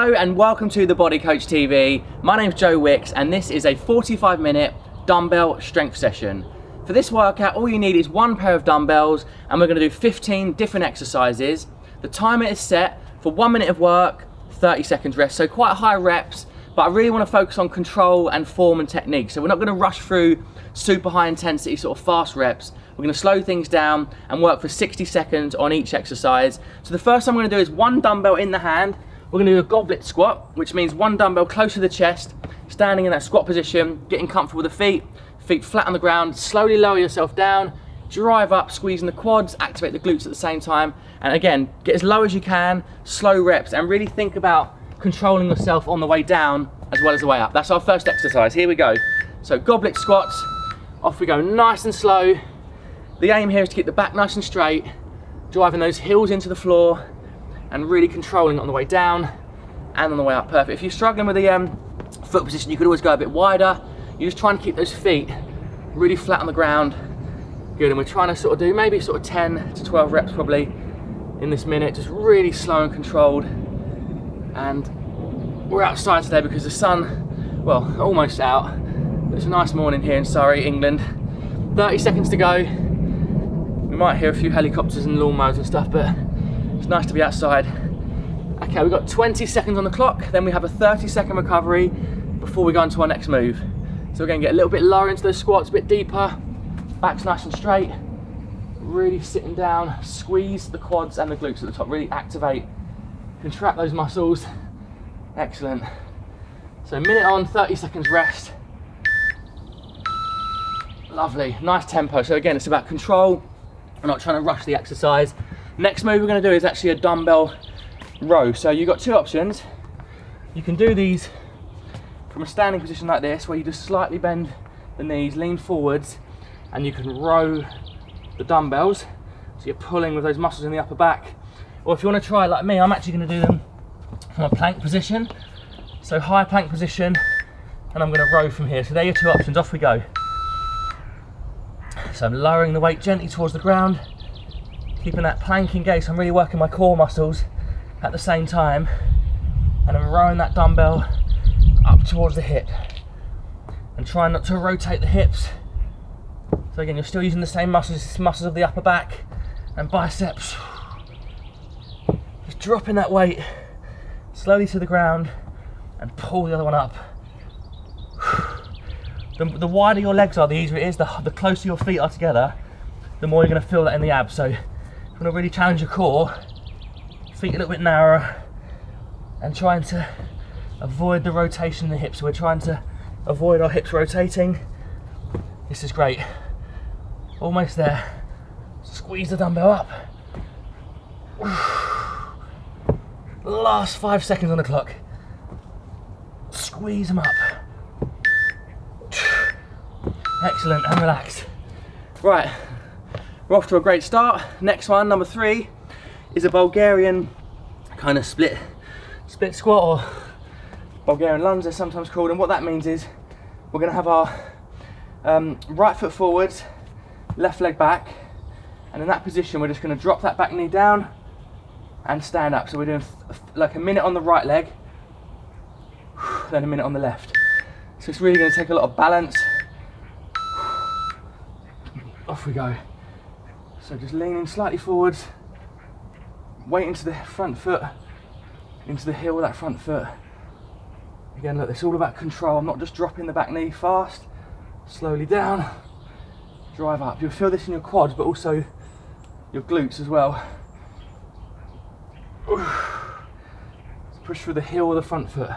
Hello and welcome to the Body Coach TV. My name's Joe Wicks and this is a 45-minute dumbbell strength session. For this workout, all you need is one pair of dumbbells and we're going to do 15 different exercises. The timer is set for 1 minute of work, 30 seconds rest, so quite high reps, but I really want to focus on control and form and technique. So we're not going to rush through super high intensity sort of fast reps. We're going to slow things down and work for 60 seconds on each exercise. So the first thing I'm going to do is one dumbbell in the hand. We're going to do a goblet squat, which means one dumbbell close to the chest, standing in that squat position, getting comfortable with the feet flat on the ground. Slowly lower yourself down, drive up, squeezing the quads, activate the glutes at the same time. And again, get as low as you can, slow reps, and really think about controlling yourself on the way down as well as the way up. That's our first exercise. Here we go. So goblet squats, off we go, nice and slow. The aim here is to keep the back nice and straight, driving those heels into the floor, and really controlling it on the way down and on the way up. Perfect. If you're struggling with the foot position, you could always go a bit wider. You're just trying to keep those feet really flat on the ground. Good, and we're trying to sort of do maybe sort of 10 to 12 reps probably in this minute, just really slow and controlled. And we're outside today because the sun, well, almost out. It's a nice morning here in Surrey, England. 30 seconds to go. We might hear a few helicopters and lawnmowers and stuff, but it's nice to be outside. Okay, we've got 20 seconds on the clock, then we have a 30-second recovery before we go on to our next move. So we're going to get a little bit lower into those squats, a bit deeper, back's nice and straight, really sitting down, squeeze the quads and the glutes at the top, really activate, contract those muscles. Excellent. So a minute on, 30 seconds rest. Lovely, nice tempo. So again, it's about control. We're not trying to rush the exercise. Next move we're going to do is actually a dumbbell row. So you've got two options. You can do these from a standing position like this, where you just slightly bend the knees, lean forwards, and you can row the dumbbells. So you're pulling with those muscles in the upper back. Or if you want to try it like me, I'm actually going to do them from a plank position. So high plank position, and I'm going to row from here. So they're your two options. Off we go. So I'm lowering the weight gently towards the ground, keeping that plank engaged. So I'm really working my core muscles at the same time, and I'm rowing that dumbbell up towards the hip and trying not to rotate the hips. So again, you're still using the same muscles of the upper back and biceps. Just dropping that weight slowly to the ground and pull the other one up. The wider your legs are, the easier it is. The closer your feet are together, the more you're going to feel that in the abs. So if you want to really challenge your core, feet a little bit narrower and trying to avoid the rotation in the hips. So we're trying to avoid our hips rotating. This is great. Almost there. Squeeze the dumbbell up. Last 5 seconds on the clock. Squeeze them up. Excellent, and relaxed. Right, we're off to a great start. Next one, number 3, is a Bulgarian kind of split squat, or Bulgarian lunge they're sometimes called. And what that means is we're going to have our right foot forwards, left leg back, and in that position we're just going to drop that back knee down and stand up. So we're doing like a minute on the right leg, then a minute on the left. So it's really going to take a lot of balance. Off we go. So just leaning slightly forwards, weight into the front foot, into the heel of that front foot. Again, look, it's all about control. I'm not just dropping the back knee fast, slowly down, drive up. You'll feel this in your quads, but also your glutes as well. Push through the heel of the front foot.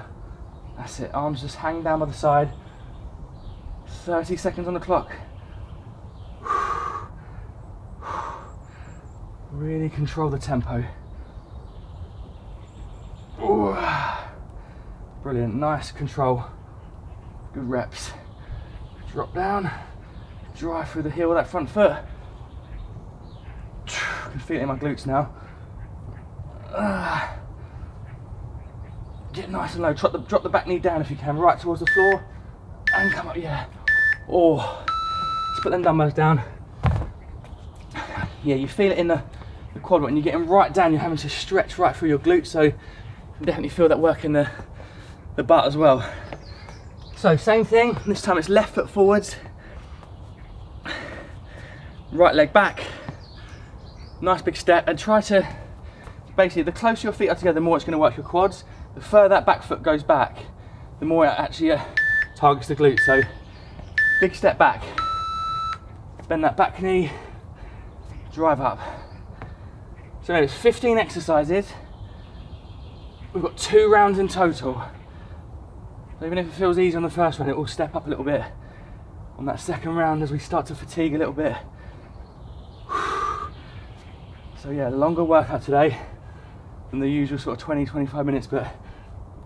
That's it, arms just hang down by the side. 30 seconds on the clock. Really control the tempo. Ooh. Brilliant, nice control. Good reps. Drop down, drive through the heel of that front foot. I can feel it in my glutes now. Get nice and low, drop the back knee down if you can, right towards the floor, and come up, yeah. Oh, let's put them dumbbells down. Yeah, you feel it in the quad when you're getting right down, you're having to stretch right through your glutes, so can definitely feel that work in the butt as well. So same thing, this time it's left foot forwards, right leg back, nice big step, and try to, basically the closer your feet are together, the more it's going to work your quads. The further that back foot goes back, the more it actually targets the glutes. So big step back, bend that back knee, drive up. So it's 15 exercises. We've got 2 rounds in total. So even if it feels easy on the first one, it will step up a little bit on that second round as we start to fatigue a little bit. So yeah, longer workout today than the usual sort of 20-25 minutes, but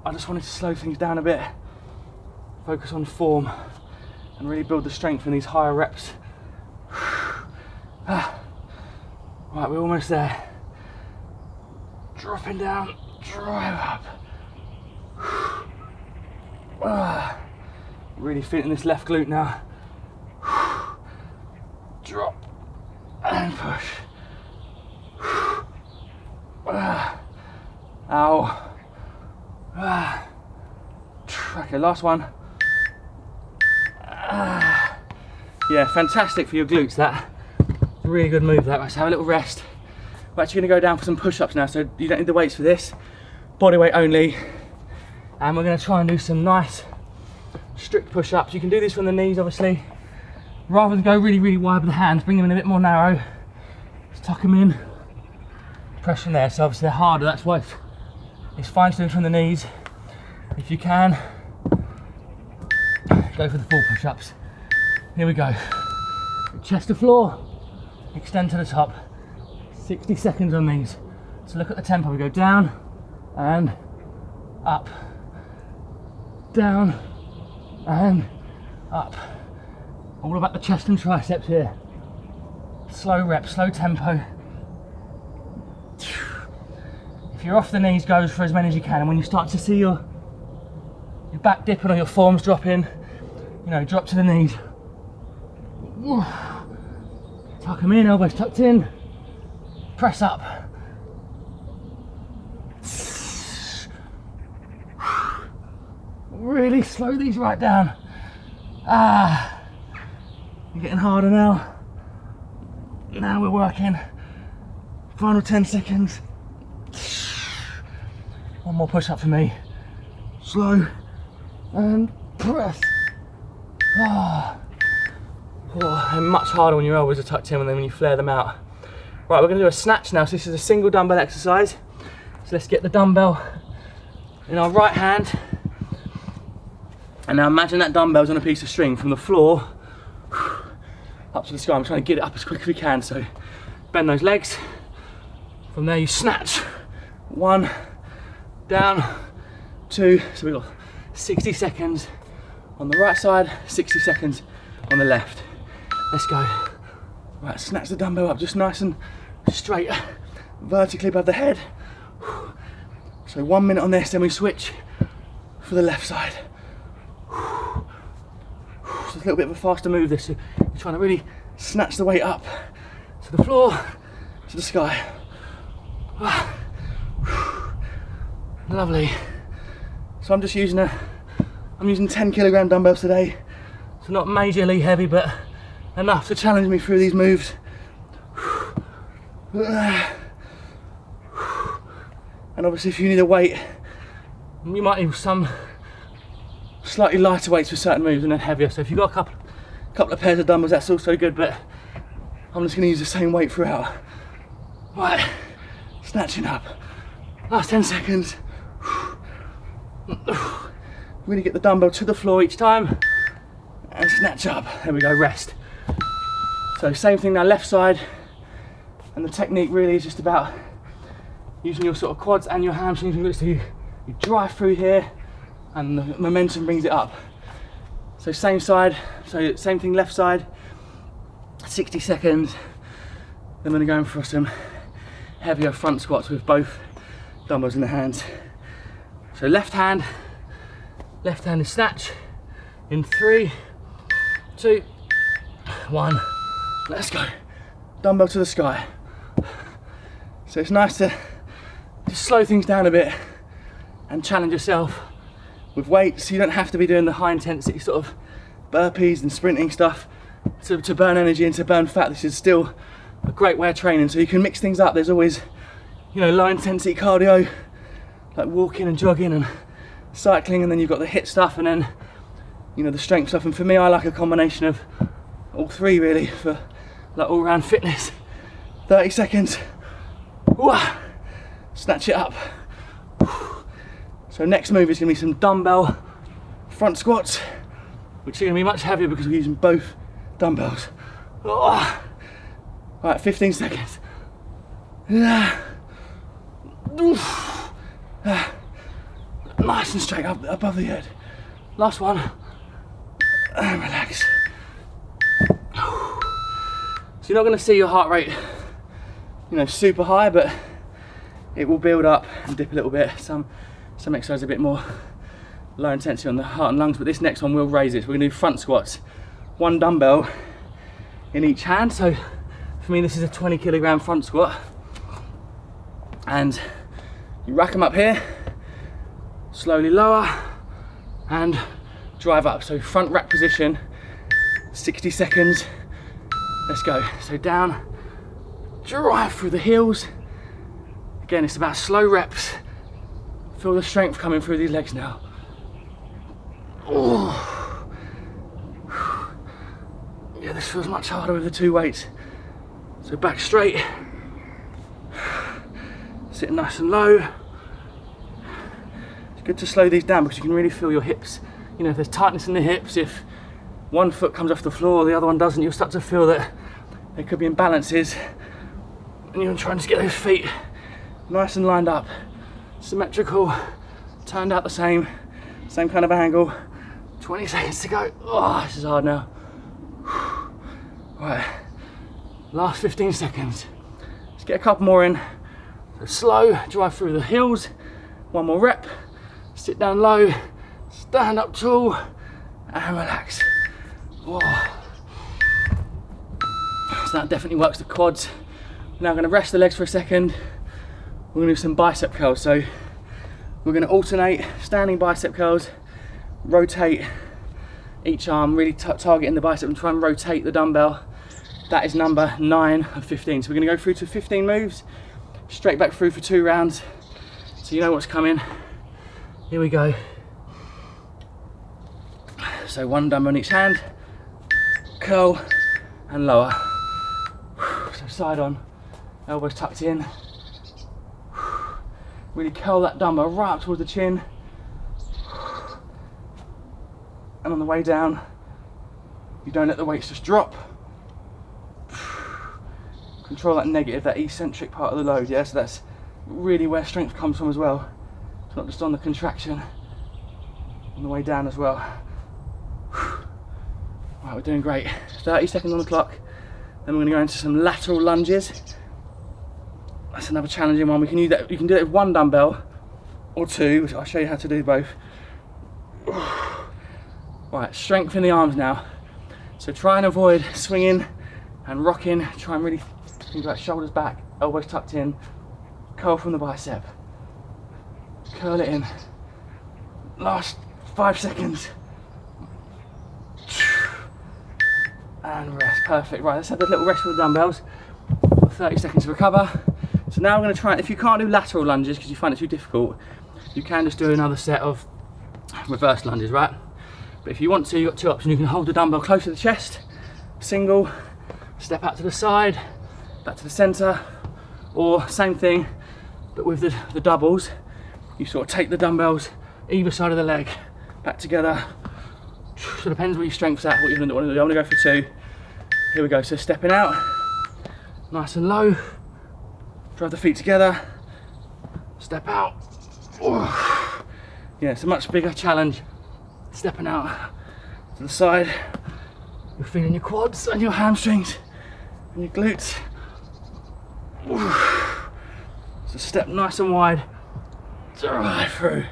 I just wanted to slow things down a bit, focus on form, and really build the strength in these higher reps. Right, we're almost there. Dropping down, drive up. Really feeling this left glute now. Drop and push. Ow. Okay, last one. Yeah, fantastic for your glutes, that. It's a really good move, that. Let's have a little rest. We're actually going to go down for some push-ups now, so you don't need the weights for this. Body weight only. And we're going to try and do some nice strict push-ups. You can do this from the knees, obviously. Rather than go really, really wide with the hands, bring them in a bit more narrow. Just tuck them in. Press from there, so obviously they're harder, that's why it's fine to do it from the knees. If you can, go for the full push-ups. Here we go. Chest to floor, extend to the top. 60 seconds on these. So look at the tempo, we go down and up, down and up. All about the chest and triceps here. Slow rep, slow tempo. If you're off the knees, go for as many as you can, and when you start to see your back dipping or your forms dropping, you know, drop to the knees. Tuck them in, elbows tucked in. Press up. Really slow these right down. You're getting harder now. Now we're working. Final 10 seconds. One more push up for me. Slow and press. And much harder when your elbows are tucked in and then when you flare them out. Right, we're going to do a snatch now. So this is a single dumbbell exercise. So let's get the dumbbell in our right hand. And now imagine that dumbbell's on a piece of string from the floor up to the sky. I'm trying to get it up as quick as we can. So bend those legs. From there you snatch. 1, down, 2. So we've got 60 seconds on the right side, 60 seconds on the left. Let's go. Right, snatch the dumbbell up just nice and straight, vertically above the head. So 1 minute on this, then we switch for the left side. So it's a little bit of a faster move this, so you're trying to really snatch the weight up to the floor, to the sky. Lovely. So I'm just using I'm using 10 kilogram dumbbells today. So not majorly heavy, but enough to challenge me through these moves. And obviously if you need a weight, you might need some slightly lighter weights for certain moves and then heavier. So if you've got a couple of pairs of dumbbells, that's also good, but I'm just going to use the same weight throughout. Right, snatching up. Last 10 seconds. Really get the dumbbell to the floor each time and snatch up. There we go, rest. So same thing now, left side. And the technique really is just about using your sort of quads and your hamstrings. So you drive through here and the momentum brings it up. So same side, so same thing left side, 60 seconds. Then we're gonna go in for some heavier front squats with both dumbbells in the hands. So left hand is snatch in 3, 2, 1. Let's go. Dumbbell to the sky. So it's nice to just slow things down a bit and challenge yourself with weights. You don't have to be doing the high intensity sort of burpees and sprinting stuff to burn energy and to burn fat. This is still a great way of training, so you can mix things up. There's always, you know, low intensity cardio like walking and jogging and cycling, and then you've got the HIIT stuff, and then, you know, the strength stuff. And for me, I like a combination of all three really for like all round fitness. 30 seconds. Snatch it up. So next move is going to be some dumbbell front squats, which are going to be much heavier because we're using both dumbbells. Right, 15 seconds. Nice and straight up above the head. Last one. And relax. So you're not going to see your heart rate, you know, super high, but it will build up and dip a little bit. Some exercise a bit more low intensity on the heart and lungs, but this next one will raise it. So we're going to do front squats, one dumbbell in each hand. So for me, this is a 20 kilogram front squat, and you rack them up here, slowly lower and drive up. So front rack position, 60 seconds. Let's go. So down, drive through the heels. Again, it's about slow reps. Feel the strength coming through these legs now. Oh. Yeah, this feels much harder with the two weights. So back straight, sitting nice and low. It's good to slow these down because you can really feel your hips. You know, if there's tightness in the hips, if one foot comes off the floor, the other one doesn't, you'll start to feel that there could be imbalances, and you're trying to get those feet nice and lined up, symmetrical, turned out the same kind of angle. 20 seconds to go. Oh, this is hard now. Right, last 15 seconds. Let's get a couple more in. So slow, drive through the heels. One more rep. Sit down low, stand up tall, and relax. Whoa. So that definitely works the quads. Now I'm going to rest the legs for a second. We're going to do some bicep curls. So we're going to alternate standing bicep curls, rotate each arm, really targeting the bicep and try and rotate the dumbbell. That is number 9 of 15. So we're going to go through to 15 moves, straight back through for 2 rounds. So you know what's coming. Here we go. So one dumbbell in each hand, curl and lower. So side on, elbows tucked in. Really curl that dumbbell right up towards the chin. And on the way down, you don't let the weights just drop. Control that negative, that eccentric part of the load, yeah? So that's really where strength comes from as well. It's not just on the contraction, on the way down as well. Right, we're doing great. 30 seconds on the clock. Then we're going to go into some lateral lunges. That's another challenging one. We can use that. You can do it with one dumbbell or 2, which I'll show you how to do both. Right, strengthen the arms now. So try and avoid swinging and rocking. Try and really think about shoulders back, elbows tucked in. Curl from the bicep. Curl it in. Last 5 seconds. And rest. Perfect. Right, let's have a little rest with the dumbbells. 30 seconds to recover. So now I'm going to try, if you can't do lateral lunges because you find it too difficult, you can just do another set of reverse lunges, right? But if you want to, you've got 2 options. You can hold the dumbbell close to the chest, single, step out to the side, back to the center, or same thing, but with the doubles, you sort of take the dumbbells either side of the leg, back together. So it depends what your strength's at, what you're going to do. I'm going to go for 2. Here we go. So stepping out, nice and low. Drive the feet together. Step out. Oh. Yeah, it's a much bigger challenge. Stepping out to the side. You're feeling your quads and your hamstrings and your glutes. Oh. So step nice and wide. Drive through.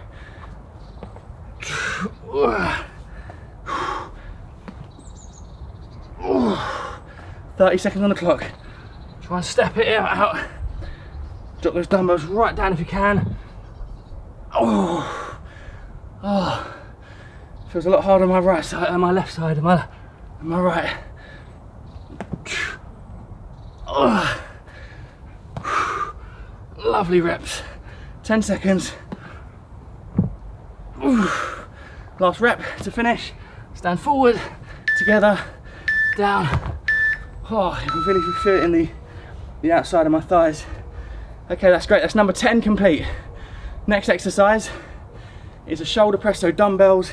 30 seconds on the clock. Try and step it out. Drop those dumbbells right down if you can. Oh. Feels a lot harder on my right side than my left side, and my right. Oh. Lovely reps. 10 seconds. Last rep to finish. Stand forward, together, down. Oh, I can really feel it in the outside of my thighs. Okay, that's great. That's number 10 complete. Next exercise is a shoulder press, so dumbbells,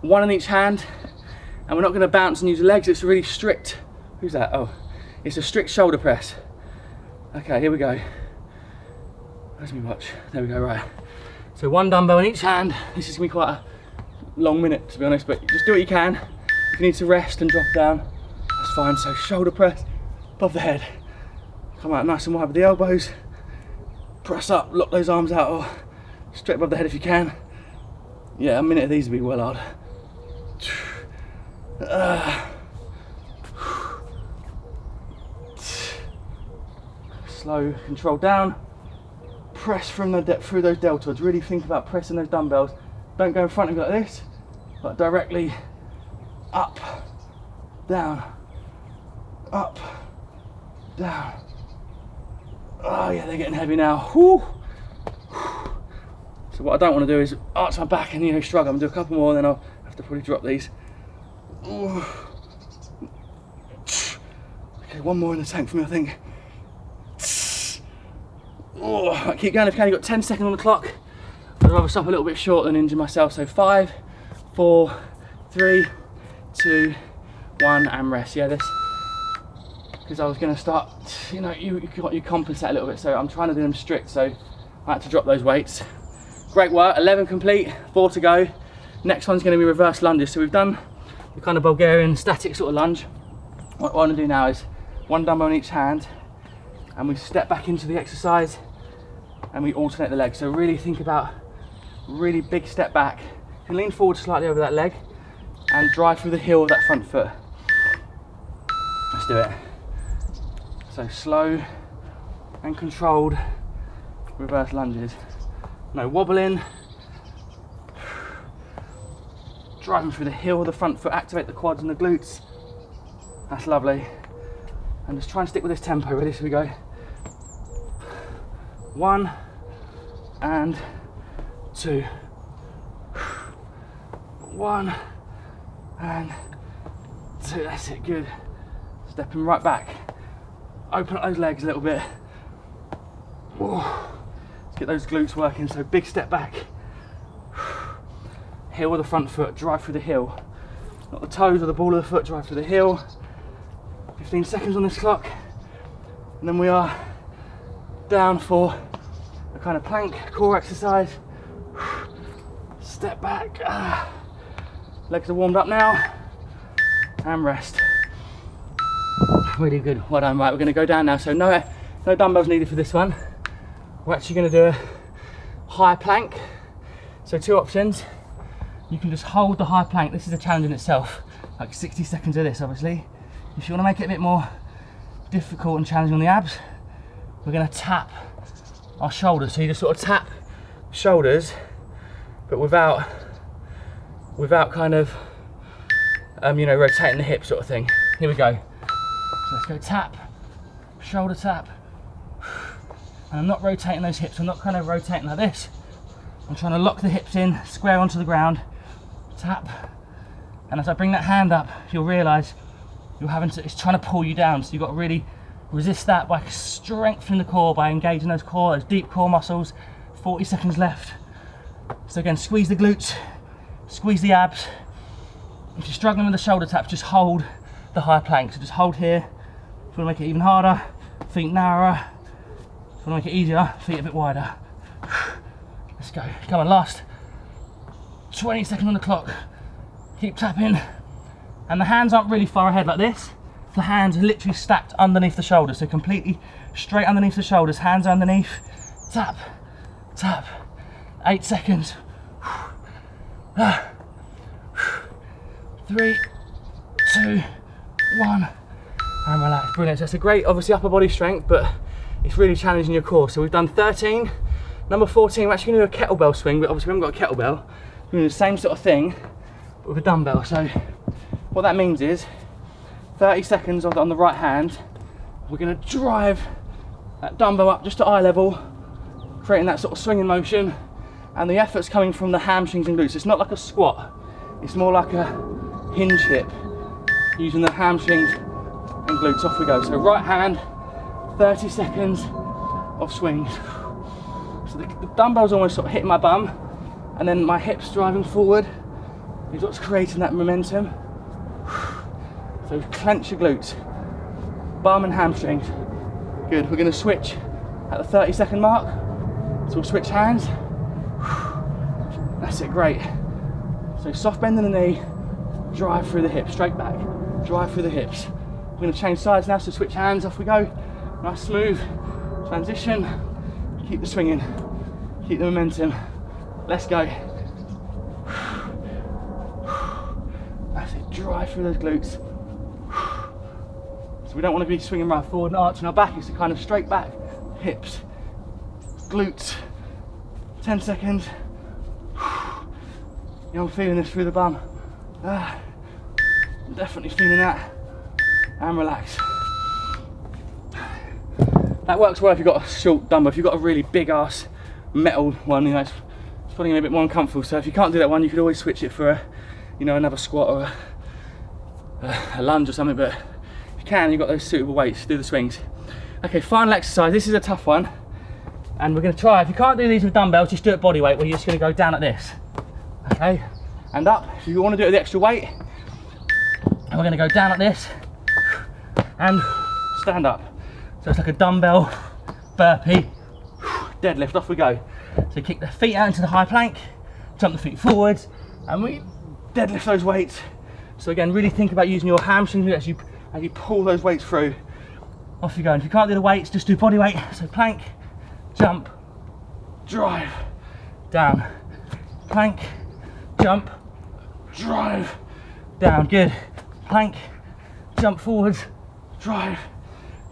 one in each hand, and we're not going to bounce and use the legs. It's a really strict, who's that? Oh, it's a strict shoulder press. Okay, here we go. Where's me watch? There we go, right. So one dumbbell in each hand. This is going to be quite a long minute, to be honest, but just do what you can. If you need to rest and drop down, that's fine. So shoulder press above the head. Come out nice and wide with the elbows. Press up, lock those arms out, or straight above the head if you can. Yeah, a minute of these would be well hard. Slow, control down. Press from through those deltoids. Really think about pressing those dumbbells. Don't go in front of you like this, but directly up, down, up, down. Oh yeah, they're getting heavy now. Whew. So what I don't want to do is arch my back and struggle. I'm gonna do a couple more, and then I'll have to probably drop these. Okay, one more in the tank for me, I think. Oh, keep going if you can. You've got 10 seconds on the clock. I'd rather stop a little bit short than injure myself. So 5, 4, 3, 2, 1, and rest. Yeah, this, because I was going to start, you compensate a little bit. So I'm trying to do them strict. So I had to drop those weights. Great work. 11 complete, 4 to go. Next one's going to be reverse lunges. So we've done the kind of Bulgarian static sort of lunge. What I want to do now is one dumbbell in each hand, and we step back into the exercise and we alternate the legs. So really think about really big step back. You can lean forward slightly over that leg and drive through the heel of that front foot. Let's do it. So slow and controlled reverse lunges. No wobbling. Driving through the heel of the front foot, activate the quads and the glutes. That's lovely. And just try and stick with this tempo. Ready? So we go. 1 and 2. 1 and 2. That's it. Good. Stepping right back. Open up those legs a little bit. Ooh. Let's get those glutes working. So big step back. Heel of the front foot. Drive through the heel. Not the toes or the ball of the foot. Drive through the heel. 15 seconds on this clock, and then we are down for a kind of plank core exercise. Step back. Legs are warmed up now, and rest. Really good. Well done. Right, we're going to go down now. So no dumbbells needed for this one. We're actually going to do a high plank. So 2 options. You can just hold the high plank. This is a challenge in itself. Like 60 seconds of this, obviously. If you want to make it a bit more difficult and challenging on the abs, we're going to tap our shoulders. So you just sort of tap shoulders, but without kind of, rotating the hips sort of thing. Here we go. So let's go tap, shoulder tap. And I'm not rotating those hips. I'm not kind of rotating like this. I'm trying to lock the hips in, square onto the ground, tap. And as I bring that hand up, you'll realise it's trying to pull you down, so you've got to really resist that by strengthening the core, by engaging those deep core muscles. 40 seconds left. So again, squeeze the glutes, squeeze the abs. If you're struggling with the shoulder taps, just hold the high plank. So just hold here. If you want to make it even harder, feet narrower. If you want to make it easier, feet a bit wider. Let's go. Come on, last 20 seconds on the clock. Keep tapping. And the hands aren't really far ahead like this. The hands are literally stacked underneath the shoulders, so completely straight underneath the shoulders. Hands are underneath. Tap, tap. 8 seconds. 3, 2, 1, and relax. Brilliant. So that's a great, obviously, upper body strength, but it's really challenging your core. So we've done 13. Number 14, we're actually going to do a kettlebell swing, but obviously we haven't got a kettlebell. doing the same sort of thing with a dumbbell. So what that means is 30 seconds on the right hand, we're going to drive that dumbbell up just to eye level, creating that sort of swinging motion, and the effort's coming from the hamstrings and glutes. It's not like a squat, it's more like a hinge hip, using the hamstrings and glutes. Off we go. So right hand, 30 seconds of swings. So the dumbbell's almost sort of hitting my bum, and then my hips driving forward is what's creating that momentum. So clench your glutes, bum and hamstrings. Good, we're gonna switch at the 30-second mark. So we'll switch hands. That's it, great. So soft bend in the knee, drive through the hips, straight back, drive through the hips. We're gonna change sides now, so switch hands, off we go. Nice smooth transition. Keep the swinging, keep the momentum. Let's go. That's it, drive through those glutes. So we don't want to be swinging right forward and arching our back, it's a kind of straight back, hips, glutes. 10 seconds. Yeah, I'm feeling this through the bum. I'm definitely feeling that. And relax. That works well if you've got a short dumbbell. If you've got a really big ass metal one, you know, it's probably a bit more uncomfortable. So if you can't do that one, you could always switch it for a, you know, another squat or a lunge or something. But if you can, you've got those suitable weights, do the swings. Okay, final exercise. This is a tough one, and we're going to try. If you can't do these with dumbbells, just do it body weight, where you're just going to go down like this. Okay, and up. If you want to do it with the extra weight, and we're going to go down like this and stand up. So it's like a dumbbell burpee, deadlift. Off we go. So kick the feet out into the high plank, jump the feet forwards, and we deadlift those weights. So again, really think about using your hamstrings as you pull those weights through. Off you go. And if you can't do the weights, just do body weight. So plank, jump, drive, down, plank, jump, drive, down. Good. Plank, jump forwards, drive,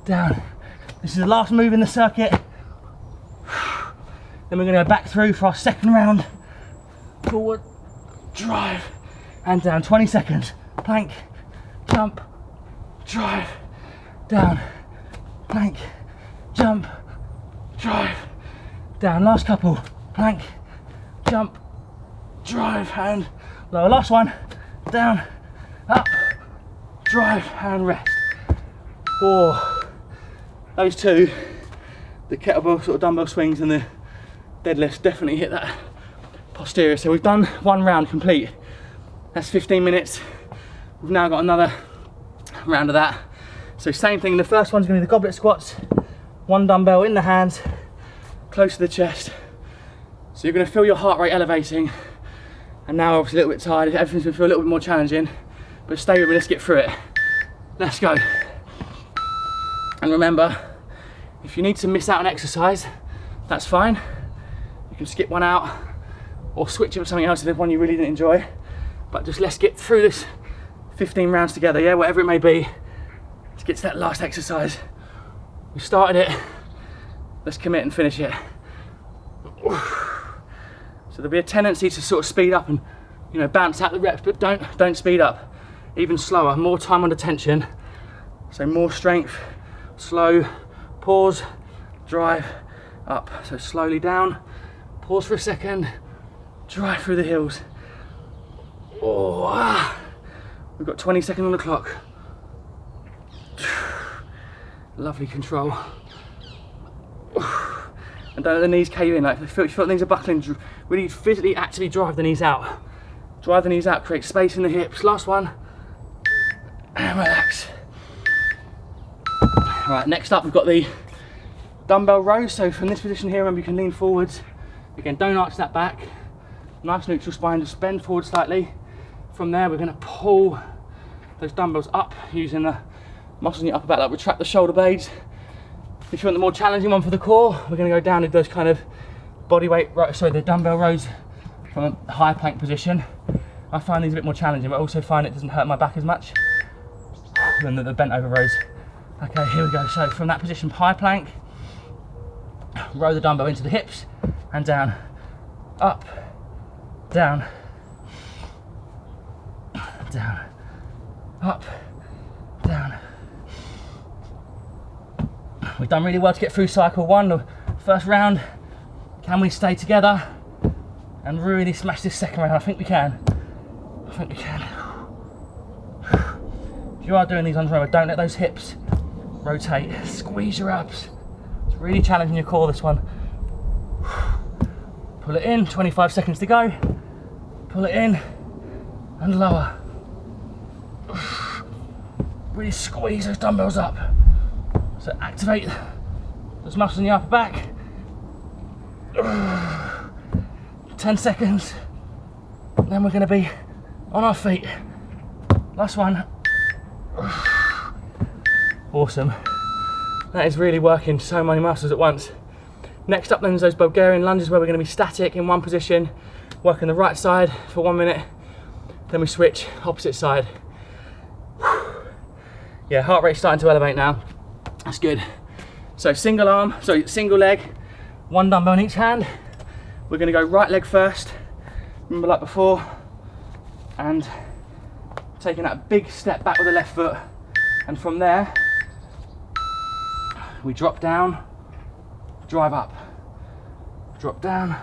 down. This is the last move in the circuit. Then we're going to go back through for our second round. Forward, drive, and down. 20 seconds. Plank, jump, drive, down. Plank, jump, drive, down. Last couple. Plank, jump, drive, and lower. Last one. Down, up, drive, and rest. Those two, the kettlebell sort of dumbbell swings and the deadlifts, definitely hit that posterior. So we've done one round complete. That's 15 minutes. We've now got another round of that. So same thing, the first one's gonna be the goblet squats. One dumbbell in the hands, close to the chest. So you're gonna feel your heart rate elevating. And now obviously a little bit tired, everything's gonna feel a little bit more challenging, but stay with me, let's get through it. Let's go. And remember, if you need to miss out on exercise, that's fine. You can skip one out or switch it with something else if there's one you really didn't enjoy. But just let's get through this 15 rounds together, yeah, whatever it may be. Let's get to that last exercise. We started it, let's commit and finish it. So there'll be a tendency to sort of speed up and, you know, bounce out the reps, but don't speed up. Even slower, more time under tension. So more strength, slow, pause, drive, up. So slowly down, pause for a second, drive through the heels. We've got 20 seconds on the clock. Lovely control. And don't let the knees cave in. Like if you feel the knees are buckling, really physically actively drive the knees out. Drive the knees out, create space in the hips. Last one. And relax. Right, next up we've got the dumbbell rows. So from this position here, remember you can lean forwards. Again, don't arch that back. Nice neutral spine, just bend forward slightly. From there, we're going to pull those dumbbells up using the muscles in your upper back, like retract the shoulder blades. If you want the more challenging one for the core, we're going to go down into those kind of body weight, the dumbbell rows from a high plank position. I find these a bit more challenging, but I also find it doesn't hurt my back as much than the bent over rows. Okay, here we go. So from that position, high plank, row the dumbbell into the hips and down, up, down, down, up, down. We've done really well to get through cycle 1, the first round. Can we stay together and really smash this second round? I think we can. I think we can. If you are doing these ones, remember, don't let those hips rotate. Squeeze your abs. It's really challenging your core, this one. Pull it in, 25 seconds to go. Pull it in and lower. Really squeeze those dumbbells up. So activate those muscles in your upper back. 10 seconds. Then we're going to be on our feet. Last one. Awesome. That is really working so many muscles at once. Next up then is those Bulgarian lunges where we're going to be static in one position, working the right side for 1 minute, then we switch opposite side. Yeah, heart rate's starting to elevate now. That's good. So single leg, one dumbbell in each hand. We're going to go right leg first, remember like before, and taking that big step back with the left foot, and from there we drop down, drive up, drop down,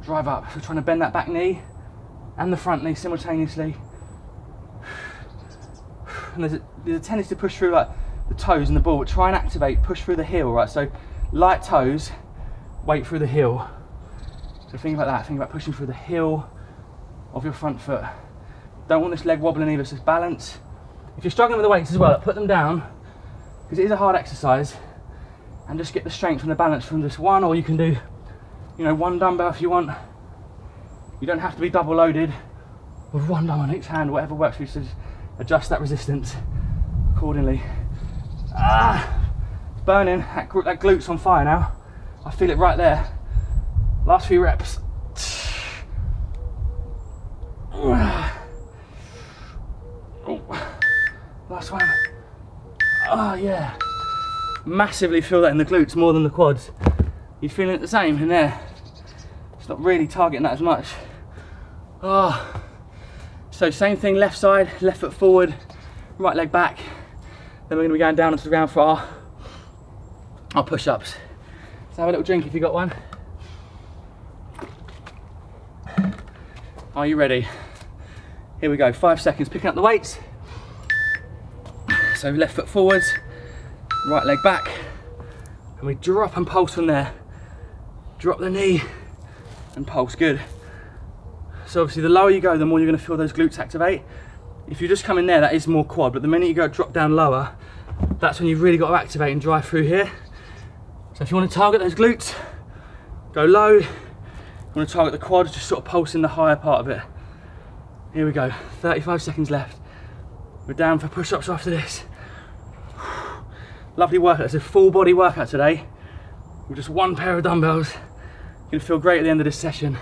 drive up. So we're trying to bend that back knee and the front knee simultaneously. And there's a tendency to push through like the toes and the ball, but try and activate, push through the heel, right? So light toes, weight through the heel. So think about that, think about pushing through the heel of your front foot. Don't want this leg wobbling either, so it's balance. If you're struggling with the weights as well, put them down, because it is a hard exercise, and just get the strength and the balance from this one, or you can do, you know, one dumbbell if you want. You don't have to be double loaded with one dumbbell on each hand, whatever works for you, so just adjust that resistance accordingly. It's burning, that glute's on fire now. I feel it right there. Last few reps. Last one. Oh yeah. Massively feel that in the glutes more than the quads. You feeling it the same in there? It's not really targeting that as much. Oh. So same thing, left side, left foot forward, right leg back. Then we're going to be going down onto the ground for our push-ups. So have a little drink if you got one. Are you ready? Here we go, 5 seconds, picking up the weights. So left foot forwards, right leg back, and we drop and pulse from there. Drop the knee and pulse, good. So obviously the lower you go, the more you're going to feel those glutes activate. If you just come in there, that is more quad, but the minute you go drop down lower, that's when you've really got to activate and drive through here. So if you want to target those glutes, go low. If you want to target the quads, just sort of pulse in the higher part of it. Here we go, 35 seconds left. We're down for push-ups after this. Lovely workout, it's a full body workout today with just one pair of dumbbells. You're going to feel great at the end of this session.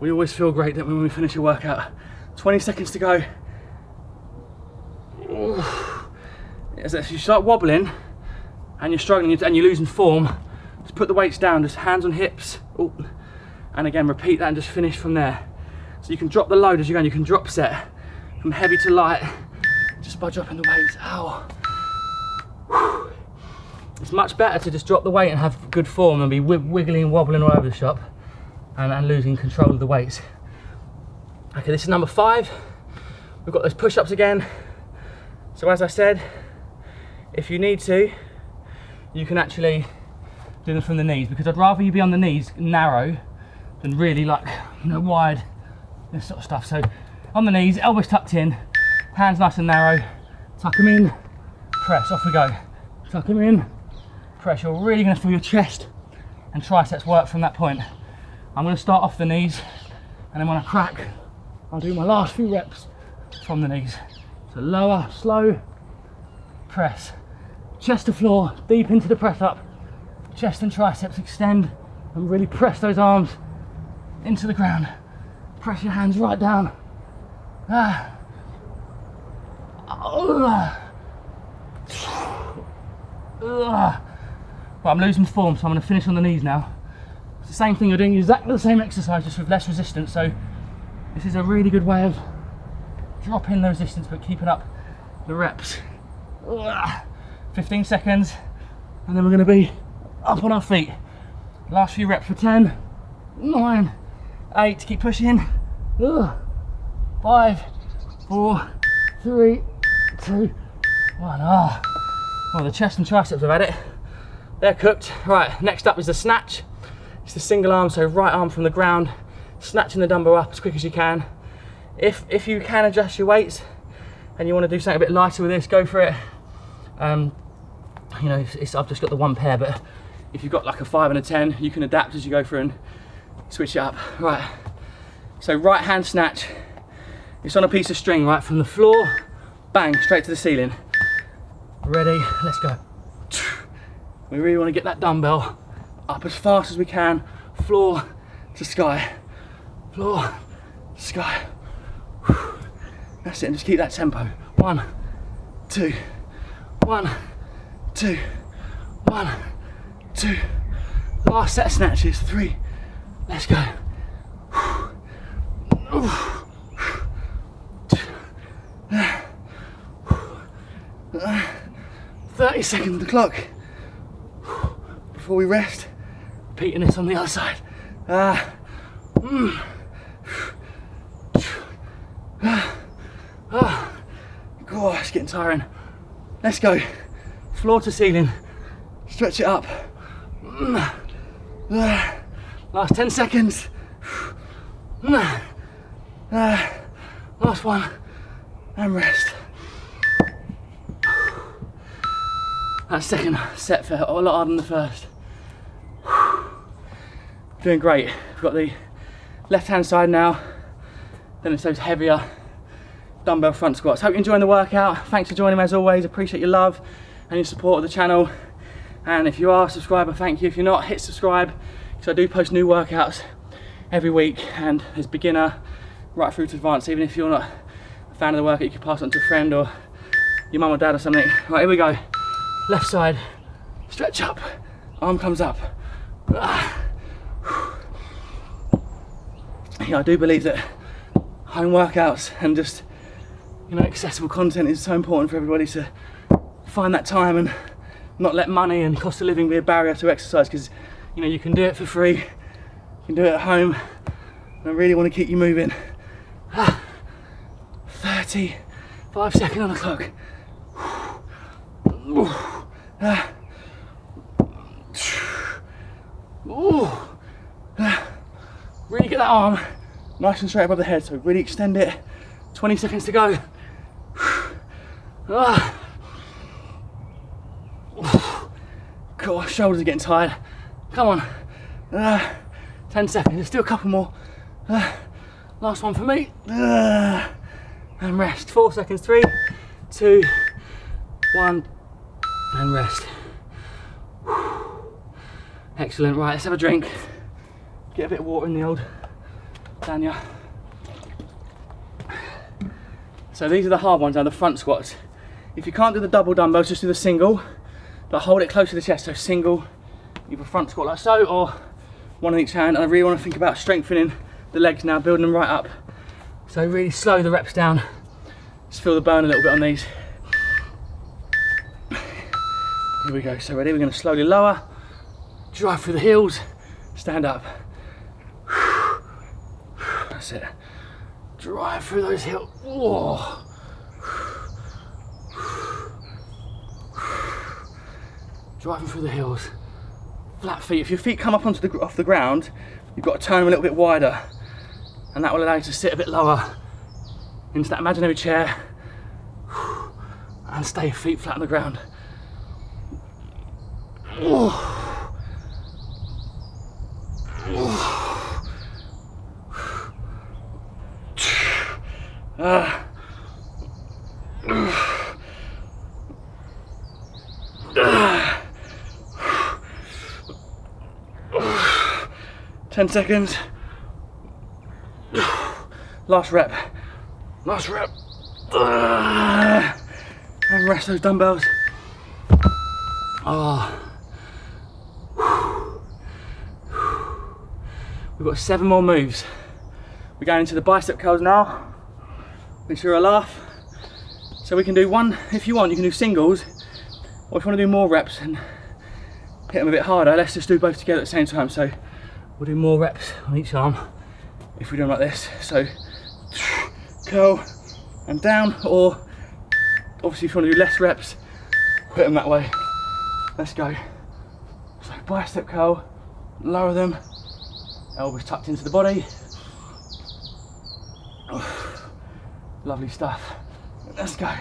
We always feel great, don't we, when we finish a workout. 20 seconds to go. If you start wobbling and you're struggling and you're losing form, just put the weights down, just hands on hips. And again, repeat that and just finish from there. So you can drop the load as you go, and you can drop set from heavy to light just by dropping the weights. Ow. It's much better to just drop the weight and have good form than be wiggling and wobbling all over the shop and losing control of the weights. Okay, this is number 5. We've got those push-ups again. So as I said, if you need to, you can actually do them from the knees, because I'd rather you be on the knees narrow than really like, you know, wide, this sort of stuff. So on the knees, elbows tucked in, hands nice and narrow, tuck them in, press, off we go. Tuck them in, press. You're really going to feel your chest and triceps work from that point. I'm going to start off the knees, and then when I crack, I'll do my last few reps from the knees. So lower, slow, press. Chest to floor, deep into the press up. Chest and triceps extend, and really press those arms into the ground. Press your hands right down. Right, I'm losing form, so I'm going to finish on the knees now. It's the same thing, you're doing exactly the same exercise, just with less resistance. So This is a really good way of dropping the resistance but keeping up the reps. 15 seconds, and then we're going to be up on our feet. Last few reps for 10, 9, 8, keep pushing. 5, 4, 3, 2, 1. Well, the chest and triceps have had it. They're cooked. Right, next up is the snatch. It's the single arm, so right arm from the ground, snatching the dumbbell up as quick as you can. If you can adjust your weights and you want to do something a bit lighter with this, go for it. You know, I've just got the one pair, but if you've got like a 5 and a 10, you can adapt as you go through and switch it up. Right, so right hand snatch. It's on a piece of string, right, from the floor, bang, straight to the ceiling. Ready, let's go. We really want to get that dumbbell up as fast as we can, floor to sky, floor to sky. That's it, and just keep that tempo. 1, 2, 1, 2, 1, 2. Last set of snatches, 3. Let's go. 30 seconds on the clock before we rest. Repeating this on the other side. God, it's getting tiring. Let's go. Floor to ceiling. Stretch it up. Last 10 seconds. Last one. And rest. That second set felt a lot harder than the first. Doing great. We've got the left hand side now. Then it's those heavier dumbbell front squats. Hope you're enjoying the workout. Thanks for joining me as always. Appreciate your love and your support of the channel. And if you are a subscriber, thank you. If you're not, hit subscribe, because I do post new workouts every week, and there's beginner right through to advanced. Even if you're not a fan of the workout, you can pass it on to a friend or your mum or dad or something. Right, here we go. Left side, stretch up, arm comes up. Yeah, I do believe that home workouts and just, you know, accessible content is so important for everybody to find that time and not let money and cost of living be a barrier to exercise, because, you know, you can do it for free, you can do it at home, and I really want to keep you moving. 35 seconds on the clock. Really get that arm nice and straight above the head, so really extend it. 20 seconds to go. God, shoulders are getting tired. Come on. 10 seconds, there's still a couple more. Last one for me. And rest. 4 seconds. 3, 2, 1. And rest. Excellent. Right, let's have a drink. Get a bit of water in the old Dania. So these are the hard ones now, the front squats. If you can't do the double dumbbells, just do the single, but hold it close to the chest. So single, either front squat like so, or one in each hand. And I really want to think about strengthening the legs now, building them right up. So really slow the reps down. Just feel the burn a little bit on these. Here we go, so ready, we're going to slowly lower, drive through the heels, stand up. That's it. Drive through those heels. Whoa. Driving through the heels. Flat feet. If your feet come up onto off the ground, you've got to turn them a little bit wider, and that will allow you to sit a bit lower into that imaginary chair and stay feet flat on the ground. Oh. Oh. 10 seconds. Last rep. Last rep. And rest those dumbbells. Oh. We've got 7 more moves. We're going into the bicep curls now, which are a laugh. So we can do one, if you want, you can do singles, or if you want to do more reps and hit them a bit harder, let's just do both together at the same time. So we'll do more reps on each arm if we do them like this. So curl and down, or obviously if you want to do less reps, put them that way. Let's go. So bicep curl, lower them, elbows tucked into the body. Oh, lovely stuff. Let's go.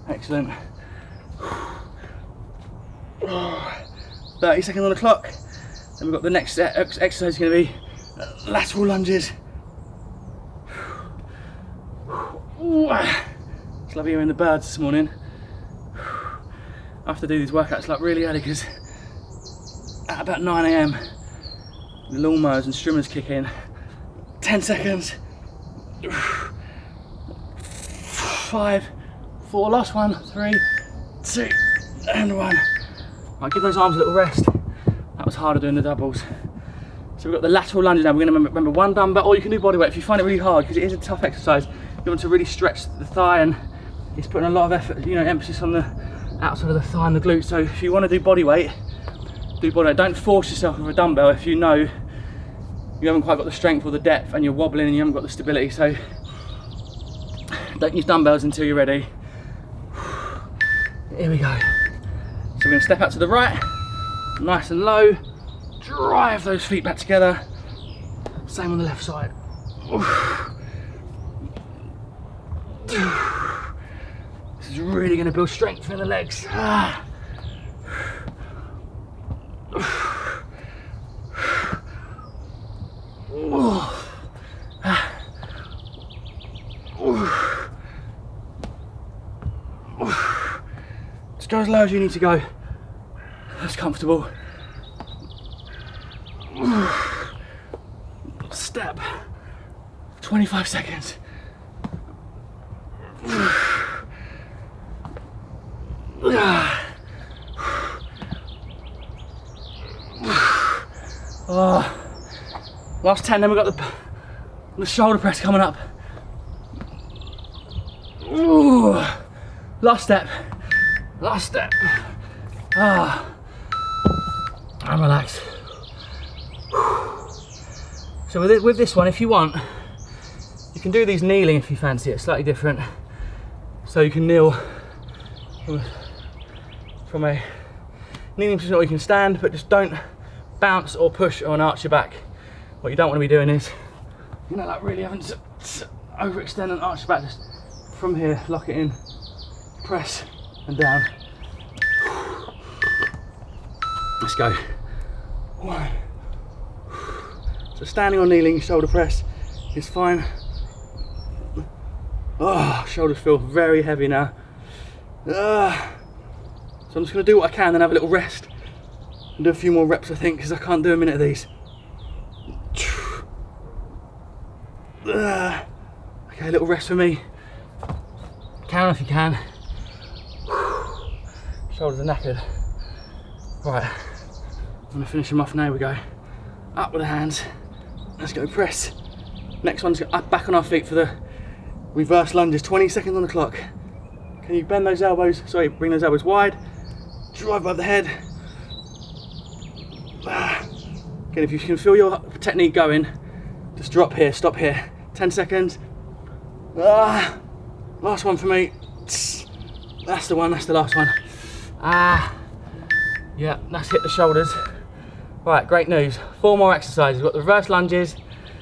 Excellent. 30 seconds on the clock. Then we've got the next exercise is going to be lateral lunges. It's lovely hearing the birds this morning. I have to do these workouts like really early because at about 9 AM the lawnmowers and strimmers kick in. 10 seconds. 5, 4, last one, 3, 2, and 1. Right, give those arms a little rest. That was harder doing the doubles. So we've got the lateral lunges now. We're going to remember one dumbbell, or you can do bodyweight if you find it really hard, because it is a tough exercise. You want to really stretch the thigh, and it's putting a lot of effort, you know, emphasis on the outside of the thigh and the glute. So if you want to do bodyweight, do bodyweight. Don't force yourself with a dumbbell if you know you haven't quite got the strength or the depth and you're wobbling and you haven't got the stability. So don't use dumbbells until you're ready. Here we go. So we're going to step out to the right, nice and low, drive those feet back together. Same on the left side. This is really going to build strength in the legs. Just go as low as you need to go. That's comfortable. Step. 25 seconds. Last 10, then we've got the shoulder press coming up. Ooh. Last step. Last step. I'm relaxed. So with this one, if you want, you can do these kneeling if you fancy it, slightly different. So you can kneel from a kneeling position, or you can stand, but just don't bounce or push or arch your back. What you don't want to be doing is, you know, like really having to overextend and arch your back. Just from here, lock it in, press and down. Let's go. 1. So standing or kneeling, shoulder press is fine. Oh, shoulders feel very heavy now. So I'm just going to do what I can, then have a little rest and do a few more reps, I think, because I can't do a minute of these. Okay, a little rest for me. Count if you can. Shoulders are knackered. Right, I'm going to finish them off now. We go up with the hands. Let's go press. Next one's up, back on our feet for the reverse lunges. 20 seconds on the clock. Can you bend those elbows? Sorry, bring those elbows wide. Drive above the head. Again, if you can feel your technique going, just drop here, stop here. 10 seconds. Last one for me. That's the one, that's the last one. Yeah, that's hit the shoulders. Right, great news. 4 more exercises. We've got the reverse lunges.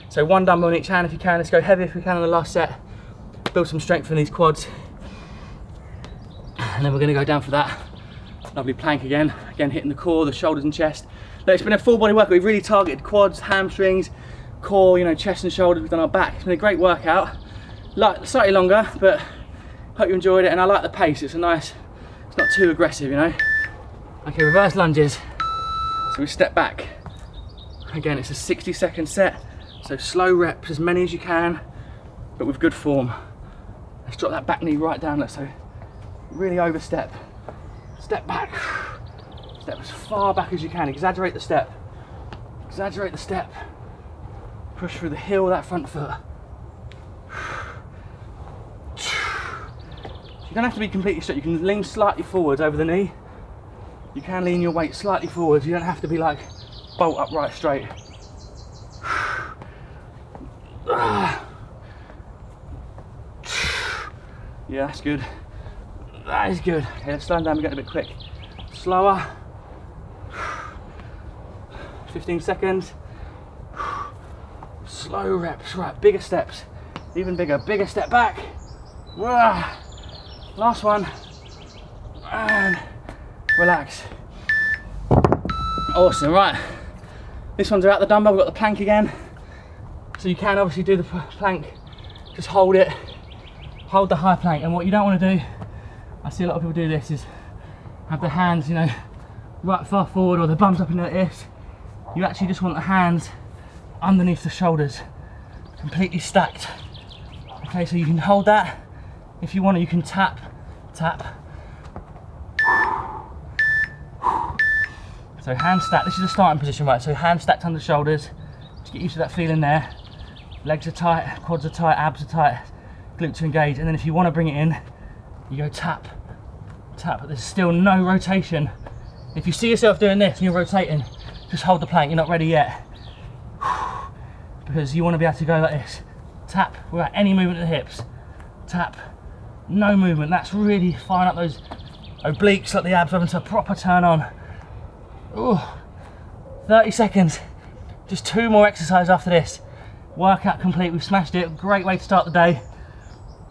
So 1 dumbbell in each hand if you can. Let's go heavy if we can on the last set. Build some strength in these quads. And then we're gonna go down for that lovely plank again. Again, hitting the core, the shoulders and chest. Look, it's been a full body workout. We've really targeted quads, hamstrings, core, you know, chest and shoulders. We've done our back. It's been a great workout. Slightly longer, but hope you enjoyed it. And I like the pace. It's a nice, it's not too aggressive, you know. Okay, reverse lunges. So we step back. Again, it's a 60-second set. So slow reps, as many as you can. but with good form. Let's drop that back knee right down, let's so really overstep. Step back. Step as far back as you can. Exaggerate the step. Exaggerate the step. Push through the heel of that front foot. You don't have to be completely straight. You can lean slightly forwards over the knee. You can lean your weight slightly forwards. You don't have to be like bolt upright straight. Yeah, that's good. That is good. Okay, let's slow down, we're getting a bit quick. Slower. 15 seconds. Slow reps, right, bigger steps. Even bigger, bigger step back. Last one. And relax. Awesome, right. This one's about the dumbbell, we've got the plank again. So you can obviously do the plank, just hold it, hold the high plank. And what you don't want to do, I see a lot of people do this, is have the hands, you know, right far forward or the bums up in the hips. You actually just want the hands underneath the shoulders, completely stacked. Okay, so you can hold that. If you want to, you can tap, tap. So hand stacked, this is the starting position, right? So hand stacked under the shoulders, just get used to that feeling there. Legs are tight, quads are tight, abs are tight, glutes are engaged. And then if you want to bring it in, you go tap, tap, but there's still no rotation. If you see yourself doing this and you're rotating, just hold the plank, you're not ready yet. Because you want to be able to go like this. Tap without any movement of the hips. Tap, no movement. That's really firing up those obliques, like the abs having to proper turn on. Ooh, 30 seconds. Just 2 more exercises after this. Workout complete, we've smashed it. Great way to start the day,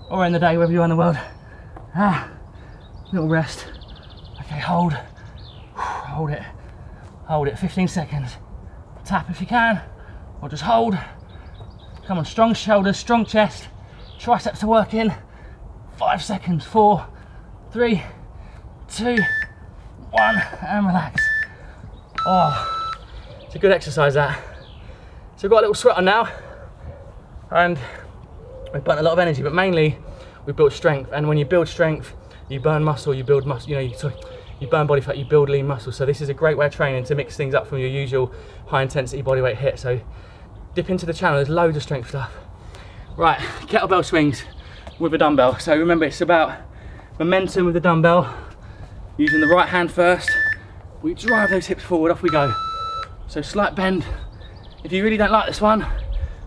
or end the day, wherever you are in the world. Little rest. Okay, hold. Hold it. Hold it, 15 seconds. Tap if you can, or just hold. Come on, strong shoulders, strong chest. Triceps to work in. 5 seconds, 4, 3, 2, 1, and relax. Oh, it's a good exercise that. So we've got a little sweat on now, and we've burnt a lot of energy, but mainly we built strength. And when you build strength, you burn muscle, you build muscle, you burn body fat, you build lean muscle. So this is a great way of training to mix things up from your usual high intensity bodyweight hit. So dip into the channel, there's loads of strength stuff. Right, kettlebell swings with a dumbbell. So remember, it's about momentum with the dumbbell. Using the right hand first, we drive those hips forward, off we go. So slight bend. If you really don't like this one,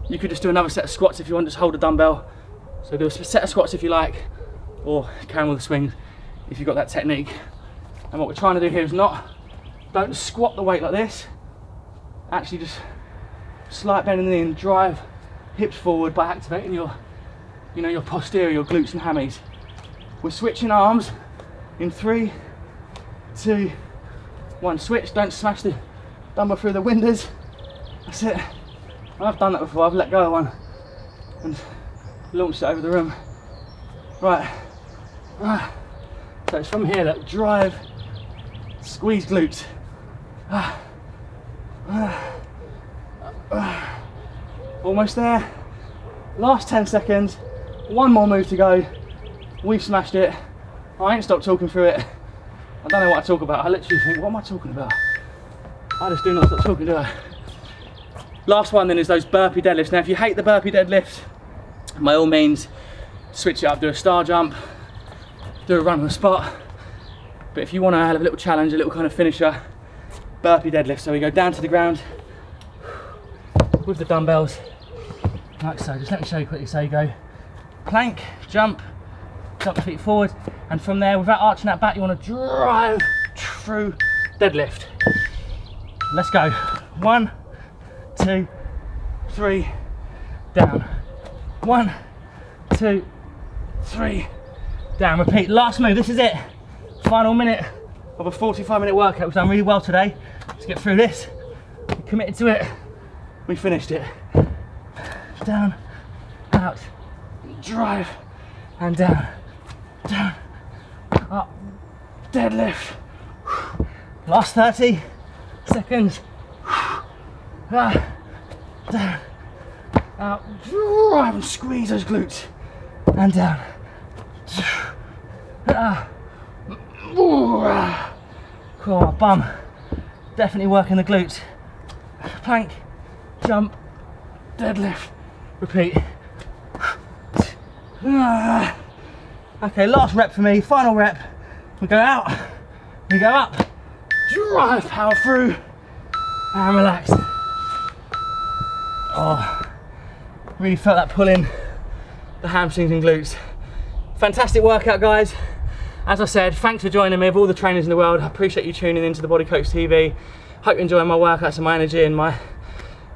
you could just do another set of squats if you want, just hold a dumbbell. So do a set of squats if you like, or carry on with the swings if you've got that technique. And what we're trying to do here is don't squat the weight like this. Actually just slight bend in the knee and drive hips forward by activating your posterior, your glutes and hammies. We're switching arms in 3, 2, 1. Switch, don't smash the dumbbell through the windows. That's it. I've done that before, I've let go of one and launched it over the room. Right. So it's from here that drive, squeeze glutes. Almost there. Last 10 seconds. 1 more move to go. We've smashed it. I ain't stopped talking through it. I don't know what I talk about. I literally think, what am I talking about? I just do not stop talking, do I? Last one then is those burpee deadlifts. Now if you hate the burpee deadlifts, by all means, switch it up, do a star jump, do a run on the spot. But if you want to have a little challenge, a little kind of finisher, burpee deadlift. So we go down to the ground with the dumbbells, like so. Just let me show you quickly. So you go plank, jump the feet forward, and from there, without arching that back, you want to drive through deadlift. Let's go. 1, 2, 3, down. 1, 2, 3, down. Repeat. Last move. This is it. Final minute of a 45-minute workout. We've done really well today. Let's get through this. We committed to it. We finished it. Down, out, drive, and down, down, up, deadlift. Last 30 seconds. Down, out, drive and squeeze those glutes, and down. Cool, my bum, definitely working the glutes. Plank, jump, deadlift, repeat. Okay, last rep for me, final rep. We go out, we go up, drive, power through, and relax. Oh, really felt that pull in the hamstrings and glutes. Fantastic workout, guys. As I said, thanks for joining me, of all the trainers in the world. I appreciate you tuning into the Body Coach TV. Hope you're enjoying my workouts and my energy and my,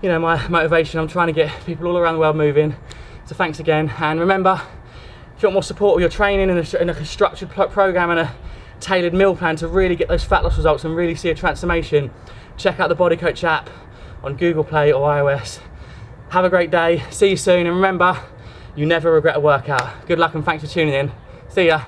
you know, my motivation. I'm trying to get people all around the world moving. So thanks again. And remember, if you want more support with your training and a structured program and a tailored meal plan to really get those fat loss results and really see a transformation, check out the Body Coach app on Google Play or iOS. Have a great day. See you soon. And remember, you never regret a workout. Good luck and thanks for tuning in. See ya.